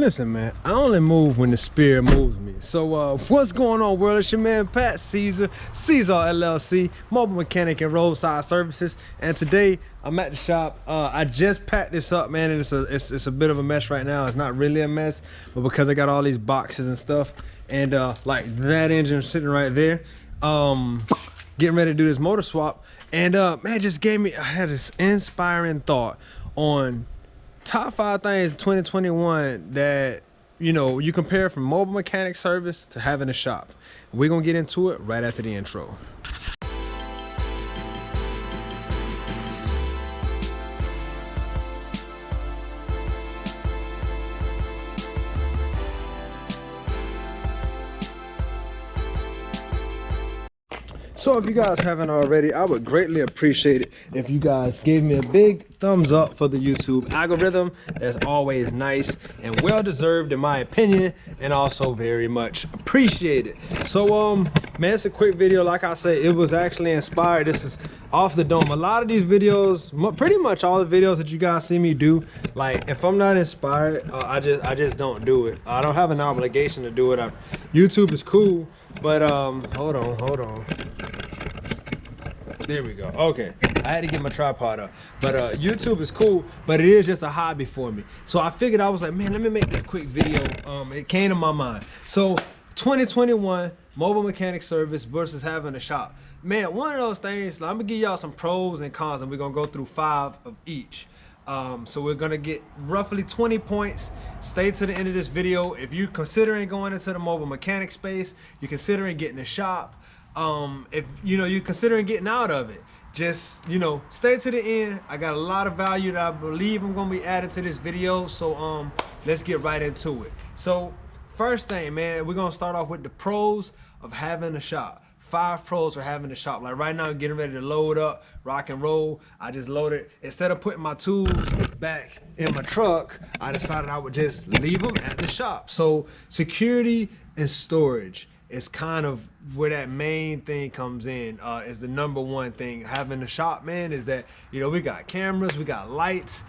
Listen, man, I only move when the spirit moves me. So what's going on, world? It's your man Pat Seasall LLC, mobile mechanic and roadside services. And today I'm at the shop. I just packed this up, man, and it's a bit of a mess right now. It's not really a mess, but because I got all these boxes and stuff, and like that engine sitting right there, getting ready to do this motor swap. And man, I had this inspiring thought on top 5 things in 2021 that, you know, you compare from mobile mechanic service to having a shop. We're gonna get into it right after the intro. So if you guys haven't already, I would greatly appreciate it if you guys gave me a big thumbs up for the YouTube algorithm. That's always nice and well deserved in my opinion, and also very much appreciated. So man, it's a quick video. Like I said, it was actually inspired. This is off the dome. A lot of these videos, pretty much all the videos that you guys see me do, like if I'm not inspired, I just don't do it. I don't have an obligation to do it. YouTube is cool, but hold on. There we go. Okay, I had to get my tripod up, but YouTube is cool, but it is just a hobby for me. So I figured, I was like, man, let me make this quick video. It came to my mind. So 2021 mobile mechanic service versus having a shop. Man, one of those things, I'm gonna give y'all some pros and cons, and we're gonna go through 5 of each. So we're gonna get roughly 20 points. Stay to the end of this video. If you're considering going into the mobile mechanic space, you're considering getting a shop, if you know you're considering getting out of it, just, you know, stay to the end. I got a lot of value that I believe I'm gonna be adding to this video, so let's get right into it. So first thing, man, we're gonna start off with the pros of having a shop. 5 pros for having a shop. Like right now, I'm getting ready to load up, rock and roll. I just loaded, instead of putting my tools back in my truck, I decided I would just leave them at the shop. So security and storage is kind of where that main thing comes in. Is the #1 thing. Having a shop, man, is that, you know, we got cameras, we got lights.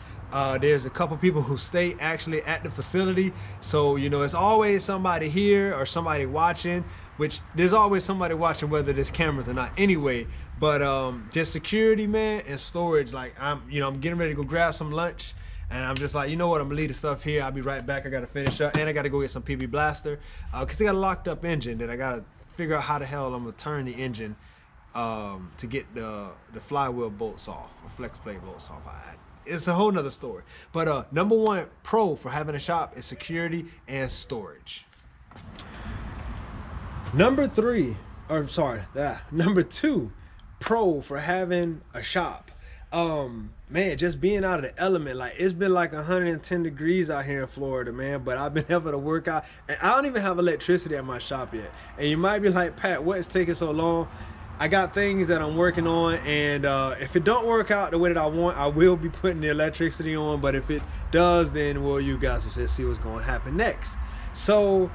There's a couple people who stay actually at the facility, so you know it's always somebody here or somebody watching, which there's always somebody watching whether there's cameras or not anyway. But just security, man, and storage. Like I'm getting ready to go grab some lunch, and I'm just like, you know what, I'm gonna leave the stuff here. I'll be right back. I gotta finish up, and I gotta go get some PB Blaster because they got a locked up engine that I gotta figure out how the hell I'm gonna turn the engine to get the flywheel bolts off, or flex plate bolts off. It's a whole nother story. But #1 pro for having a shop is security and storage. #2 pro for having a shop. Man, just being out of the element. Like, it's been like 110 degrees out here in Florida, man, but I've been able to work out, and I don't even have electricity at my shop yet. And you might be like, Pat, what is taking so long? I got things that I'm working on, and if it don't work out the way that I want, I will be putting the electricity on. But if it does, then, well, you guys will just see what's going to happen next. So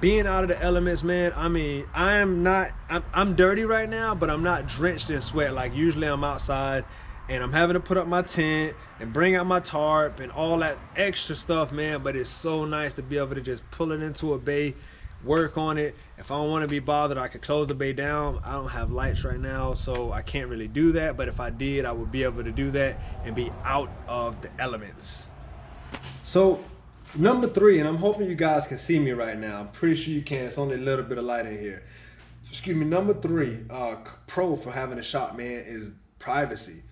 being out of the elements, man, I mean, I'm dirty right now, but I'm not drenched in sweat. Like usually I'm outside and I'm having to put up my tent and bring out my tarp and all that extra stuff, man. But it's so nice to be able to just pull it into a bay, work on it. If I don't want to be bothered, I could close the bay down. I don't have lights right now, so I can't really do that, but if I did, I would be able to do that and be out of the elements. So #3, and I'm hoping you guys can see me right now. I'm pretty sure you can. It's only a little bit of light in here. Excuse me. #3 pro for having a shop, man, is privacy.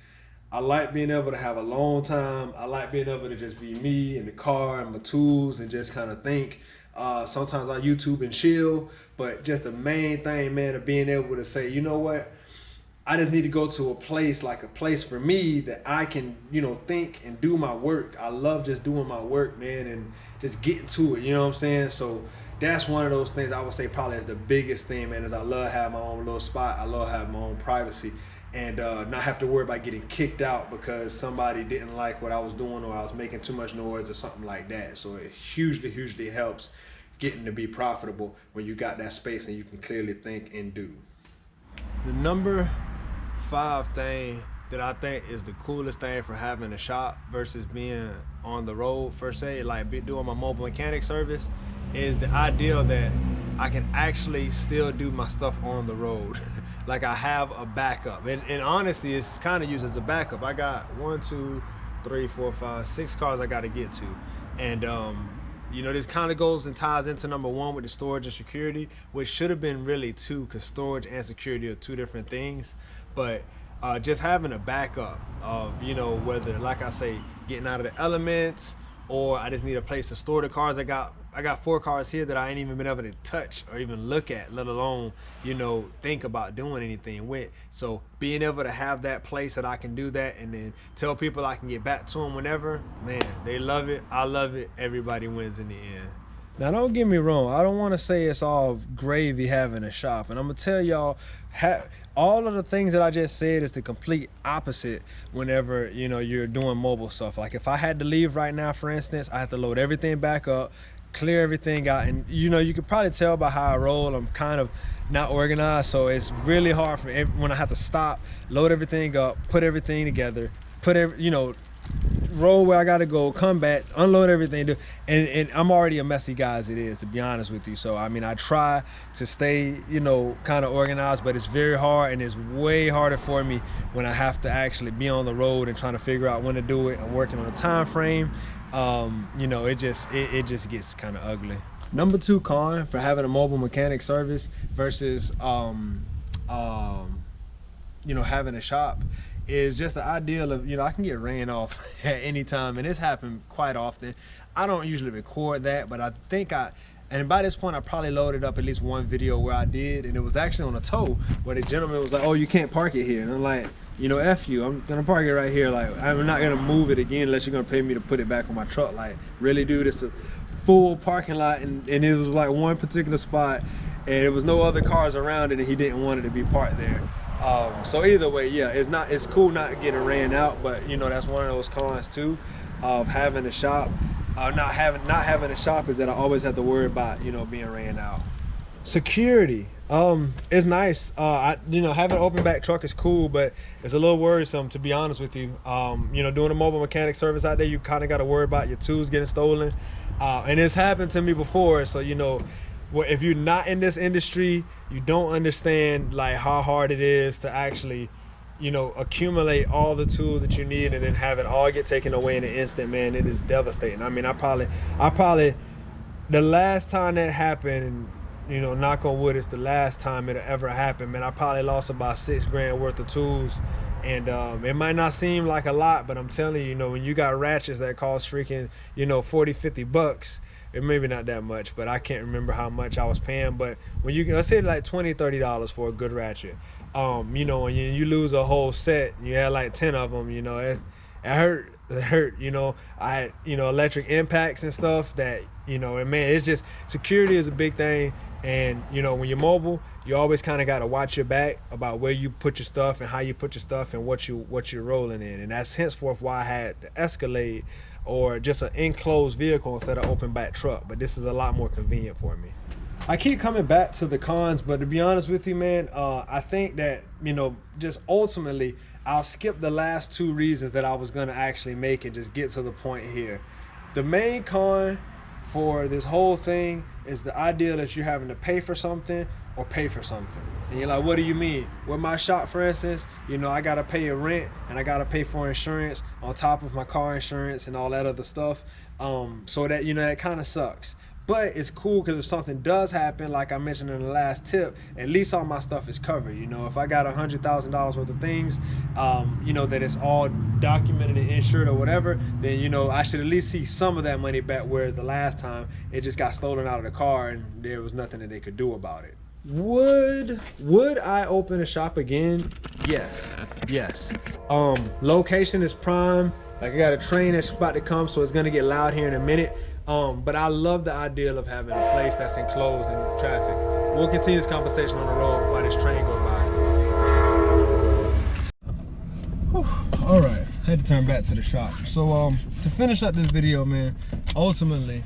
I like being able to have alone time. I like being able to just be me in the car and my tools and just kind of think. Sometimes I YouTube and chill, but just the main thing, man, of being able to say, you know what, I just need to go to a place, like a place for me that I can, you know, think and do my work. I love just doing my work, man, and just getting to it, you know what I'm saying? So that's one of those things I would say probably is the biggest thing, man, is I love having my own little spot. I love having my own privacy, and not have to worry about getting kicked out because somebody didn't like what I was doing, or I was making too much noise or something like that. So it hugely helps getting to be profitable when you got that space and you can clearly think and do. The #5 thing that I think is the coolest thing for having a shop versus being on the road per se, like doing my mobile mechanic service, is the idea that I can actually still do my stuff on the road. Like I have a backup, and honestly, it's kind of used as a backup. I got 1, 2, 3, 4, 5, 6 cars I got to get to, and you know, this kind of goes and ties into number 1 with the storage and security, which should have been really 2, because storage and security are 2 different things. But just having a backup of, you know, whether, like I say, getting out of the elements, or I just need a place to store the cars. I got 4 cars here that I ain't even been able to touch or even look at, let alone, you know, think about doing anything with. So being able to have that place that I can do that, and then tell people I can get back to them whenever, man, they love it. I love it. Everybody wins in the end. Now, don't get me wrong. I don't want to say it's all gravy having a shop. And I'm going to tell y'all, all of the things that I just said is the complete opposite whenever, you know, you're doing mobile stuff. Like if I had to leave right now, for instance, I have to load everything back up, clear everything out. And, you know, you can probably tell by how I roll, I'm kind of not organized. So it's really hard for when I have to stop, load everything up, put everything together, you know, roll where I gotta go, come back, unload everything, and I'm already a messy guy as it is, to be honest with you. So I mean, I try to stay, you know, kind of organized, but it's very hard, and it's way harder for me when I have to actually be on the road and trying to figure out when to do it. I'm working on a time frame. You know, it just gets kind of ugly. Number 2 con for having a mobile mechanic service versus you know, having a shop is just the ideal of, you know, I can get ran off at any time, and it's happened quite often. I don't usually record that, but I think and by this point I probably loaded up at least 1 video where I did, and it was actually on a tow where the gentleman was like, oh, you can't park it here. And I'm like, you know, F you, I'm gonna park it right here. Like, I'm not gonna move it again unless you're gonna pay me to put it back on my truck. Like, really, dude, it's a full parking lot, and it was like one particular spot, and there was no other cars around it, and he didn't want it to be parked there. So either way, yeah, it's cool not getting ran out, but you know, that's one of those cons too of having a shop. Not having a shop is that I always have to worry about, you know, being ran out. Security, it's nice. You know, having an open back truck is cool, but it's a little worrisome, to be honest with you. You know, doing a mobile mechanic service out there, you kind of got to worry about your tools getting stolen, and it's happened to me before. So, you know, well, if you're not in this industry, you don't understand like how hard it is to actually, you know, accumulate all the tools that you need and then have it all get taken away in an instant. Man, it is devastating. I mean, I probably the last time that happened, and you know, knock on wood, it's the last time it'll ever happen, man, I probably lost about $6 grand worth of tools. And it might not seem like a lot, but I'm telling you, you know, when you got ratchets that cost freaking, you know, 40, 50 bucks, it maybe not that much, but I can't remember how much I was paying. But when you, let's say like $20, $30 for a good ratchet, you know, and you lose a whole set, you had like 10 of them, you know, it hurt, you know. I had, you know, electric impacts and stuff that, you know, and man, it's just, security is a big thing. And you know, when you're mobile, you always kind of got to watch your back about where you put your stuff and how you put your stuff and what you're rolling in. And that's henceforth why I had the Escalade, or just an enclosed vehicle instead of open back truck. But this is a lot more convenient for me. I keep coming back to the cons, but to be honest with you, man, I think that, you know, just ultimately I'll skip the last 2 reasons that I was going to actually make and just get to the point here. The main con for this whole thing is the idea that you're having to pay for something or pay for something. And you're like, what do you mean? With my shop, for instance, you know, I gotta pay a rent and I gotta pay for insurance on top of my car insurance and all that other stuff. So that, you know, that kind of sucks. But it's cool because if something does happen, like I mentioned in the last tip, at least all my stuff is covered. You know, if I got $100,000 worth of things, you know, that it's all documented and insured or whatever, then, you know, I should at least see some of that money back, whereas the last time it just got stolen out of the car and there was nothing that they could do about it. Would I open a shop again? Yes. Location is prime. Like, I got a train that's about to come, so it's gonna get loud here in a minute. But I love the idea of having a place that's enclosed in traffic. We'll continue this conversation on the road while this train goes by. All right, I had to turn back to the shop. So to finish up this video, man, ultimately,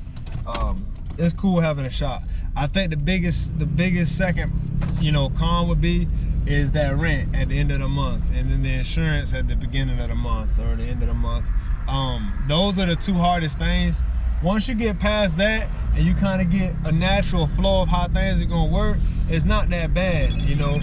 it's cool having a shop. I think the biggest second, you know, con would be is that rent at the end of the month, and then the insurance at the beginning of the month or the end of the month. Those are the two hardest things. Once you get past that and you kind of get a natural flow of how things are gonna work, it's not that bad, you know.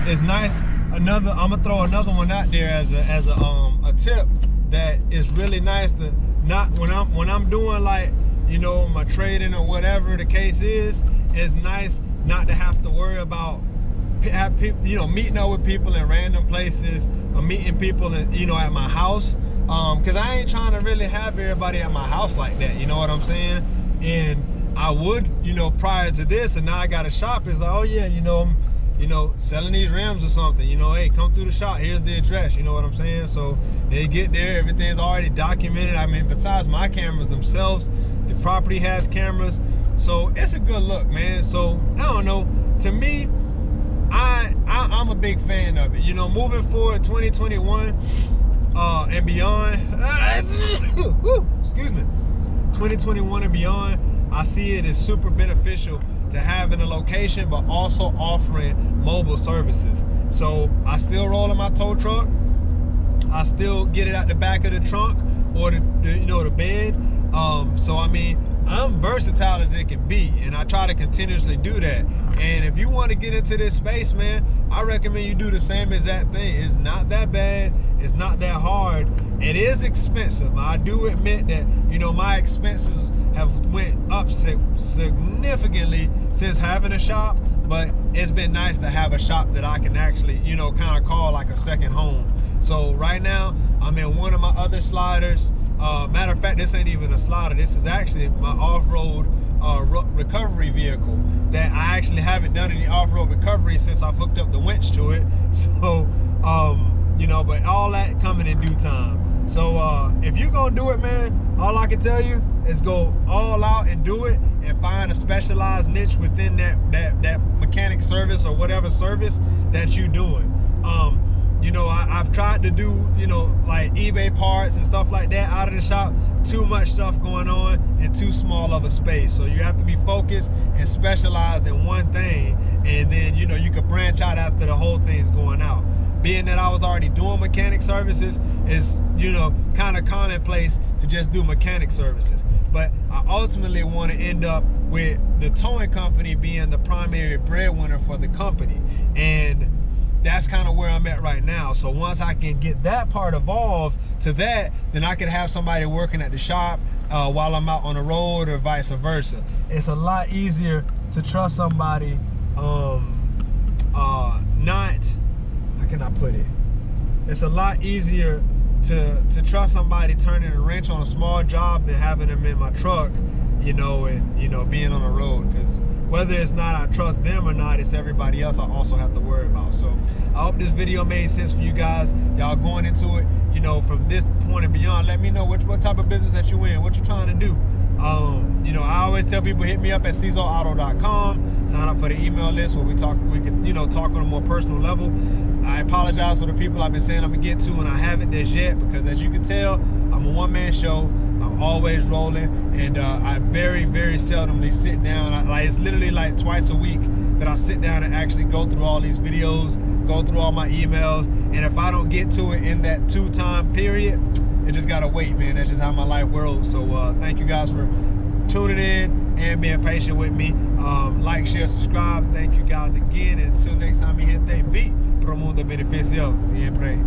It's nice. I'm gonna throw another one out there as a tip that is really nice to not when I'm doing, like, you know, my trading or whatever the case is. It's nice not to have to worry about people, you know, meeting up with people in random places or meeting people in, you know, at my house. Because I ain't trying to really have everybody at my house like that, you know what I'm saying? And I would, you know, prior to this, and now I got a shop. It's like, oh yeah, you know, selling these rims or something, you know, hey, come through the shop, here's the address, you know what I'm saying? So they get there, everything's already documented. I mean, besides my cameras themselves, the property has cameras, so it's a good look, man. So I don't know, to me, I'm a big fan of it, you know. Moving forward, 2021 and beyond, excuse me, 2021 and beyond, I see it as super beneficial to having a location, but also offering mobile services. So I still roll in my tow truck, I still get it out the back of the trunk or the you know, the bed. So I mean, I'm versatile as it can be, and I try to continuously do that. And if you want to get into this space, man, I recommend you do the same exact thing. It's not that bad, it's not that hard. It is expensive. I do admit that, you know, my expenses have went up significantly since having a shop, but it's been nice to have a shop that I can actually, you know, kind of call like a second home. So right now I'm in one of my other sliders. Matter of fact, this ain't even a slider. This is actually my off-road recovery vehicle that I actually haven't done any off-road recovery since I've hooked up the winch to it. So, you know, but all that coming in due time. So if you're gonna do it, man, all I can tell you is go all out and do it, and find a specialized niche within that mechanic service or whatever service that you're doing. You know, I've tried to do, you know, like eBay parts and stuff like that out of the shop. Too much stuff going on and too small of a space. So you have to be focused and specialized in one thing, and then, you know, you can branch out after the whole thing's going out. Being that I was already doing mechanic services, is, you know, kind of commonplace to just do mechanic services. But I ultimately want to end up with the towing company being the primary breadwinner for the company. And that's kind of where I'm at right now. So once I can get that part evolved to that, then I can have somebody working at the shop while I'm out on the road, or vice versa. It's a lot easier to trust somebody, how can I put it? It's a lot easier to trust somebody turning a wrench on a small job than having them in my truck, you know, and, you know, being on the road. Because whether it's not I trust them or not, it's everybody else I also have to worry about. So I hope this video made sense for you guys. Y'all going into it, you know, from this point and beyond, let me know what type of business that you in, what you're trying to do. You know, I always tell people, hit me up at Seasallauto.com, sign up for the email list where we can, you know, talk on a more personal level. I apologize for the people I've been saying I'm gonna get to and I haven't as yet, because as you can tell, I'm a one-man show. I'm always rolling, and I very, very seldomly sit down. It's literally like twice a week that I sit down and actually go through all these videos, go through all my emails, and if I don't get to it in that 2-time period, it just gotta wait, man. That's just how my life works. So thank you guys for tuning in and being patient with me. Like, share, subscribe. Thank you guys again, and until next time, mi gente, be pro mundo beneficio siempre.